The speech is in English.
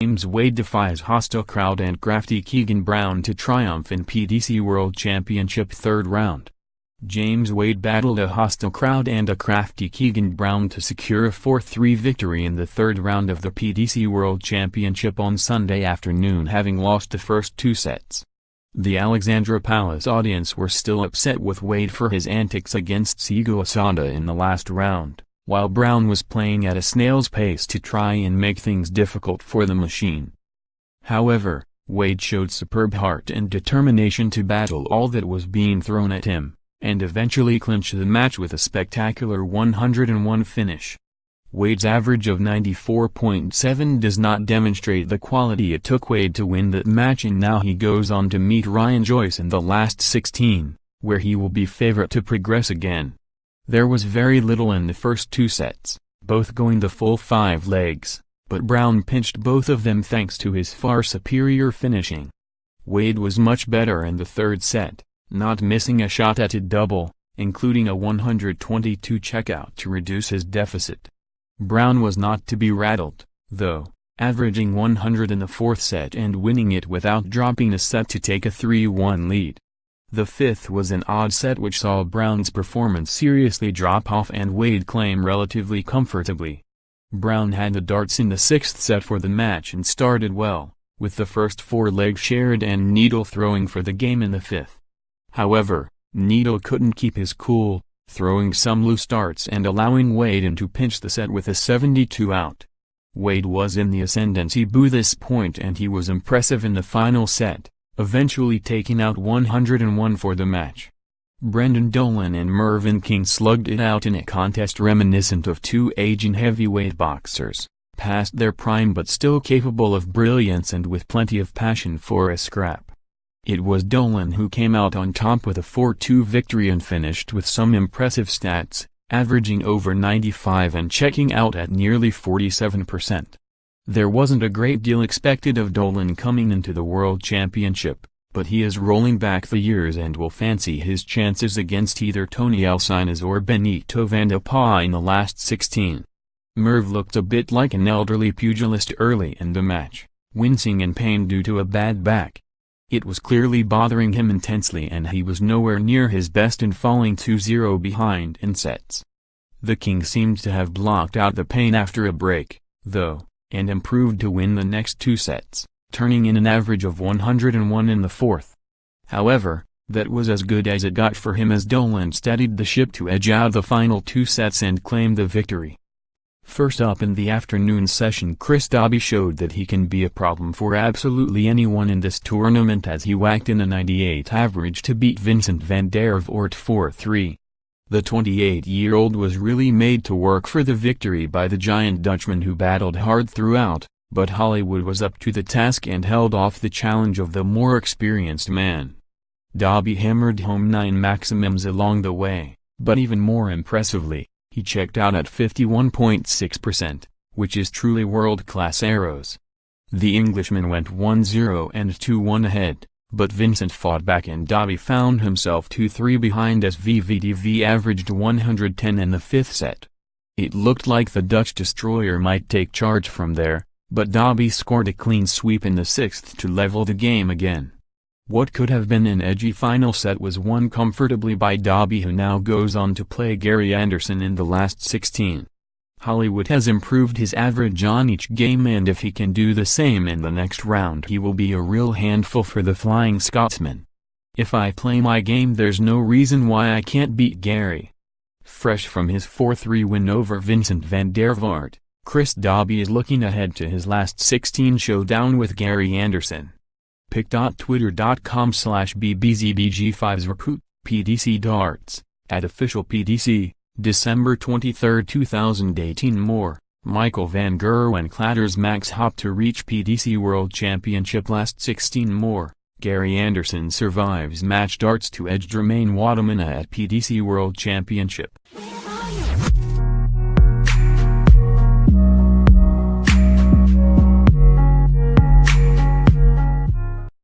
James Wade defies hostile crowd and crafty Keegan Brown to triumph in PDC World Championship third round. James Wade battled a hostile crowd and a crafty Keegan Brown to secure a 4-3 victory in the third round of the PDC World Championship on Sunday afternoon, having lost the first two sets. The Alexandra Palace audience were still upset with Wade for his antics against Seigo Asada in the last round, while Brown was playing at a snail's pace to try and make things difficult for the machine. However, Wade showed superb heart and determination to battle all that was being thrown at him, and eventually clinch the match with a spectacular 101 finish. Wade's average of 94.7 does not demonstrate the quality it took Wade to win that match, and now he goes on to meet Ryan Joyce in the last 16, where he will be favorite to progress again. There was very little in the first two sets, both going the full 5 legs, but Brown pinched both of them thanks to his far superior finishing. Wade was much better in the third set, not missing a shot at a double, including a 122 checkout to reduce his deficit. Brown was not to be rattled, though, averaging 100 in the fourth set and winning it without dropping a set to take a 3-1 lead. The fifth was an odd set which saw Brown's performance seriously drop off and Wade claim relatively comfortably. Brown had the darts in the sixth set for the match and started well, with the first 4 legs shared and Needle throwing for the game in the fifth. However, Needle couldn't keep his cool, throwing some loose darts and allowing Wade to pinch the set with a 72 out. Wade was in the ascendancy by this point and he was impressive in the final set, eventually taking out 101 for the match. Brendan Dolan and Mervyn King slugged it out in a contest reminiscent of two aging heavyweight boxers, past their prime but still capable of brilliance and with plenty of passion for a scrap. It was Dolan who came out on top with a 4-2 victory and finished with some impressive stats, averaging over 95 and checking out at nearly 47%. There wasn't a great deal expected of Dolan coming into the World Championship, but he is rolling back the years and will fancy his chances against either Tony Alcinas or Benito van de Paula in the last 16. Merv looked a bit like an elderly pugilist early in the match, wincing in pain due to a bad back. It was clearly bothering him intensely and he was nowhere near his best in falling 2-0 behind in sets. The King seemed to have blocked out the pain after a break, though, and improved to win the next 2 sets, turning in an average of 101 in the fourth. However, that was as good as it got for him as Dolan steadied the ship to edge out the final 2 sets and claim the victory. First up in the afternoon session, Chris Dobie showed that he can be a problem for absolutely anyone in this tournament as he whacked in a 98 average to beat Vincent van der Voort 4-3. The 28-year-old was really made to work for the victory by the giant Dutchman who battled hard throughout, but Hollywood was up to the task and held off the challenge of the more experienced man. Dobie hammered home 9 maximums along the way, but even more impressively, he checked out at 51.6%, which is truly world-class arrows. The Englishman went 1-0 and 2-1 ahead, but Vincent fought back and Dobie found himself 2-3 behind as VVDV averaged 110 in the fifth set. It looked like the Dutch destroyer might take charge from there, but Dobie scored a clean sweep in the sixth to level the game again. What could have been an edgy final set was won comfortably by Dobie, who now goes on to play Gary Anderson in the last 16. Hollywood has improved his average on each game and if he can do the same in the next round he will be a real handful for the Flying Scotsman. If I play my game there's no reason why I can't beat Gary. Fresh from his 4-3 win over Vincent van der Voort, Chris Dobie is looking ahead to his last 16 showdown with Gary Anderson. pic.twitter.com/bbzbg5s PDC Darts, @official PDC, December 23, 2018. More, Michael van Gerwen clatters Max Hopp to reach PDC World Championship last 16. More, Gary Anderson survives match darts to edge Jermaine Wadamana at PDC World Championship.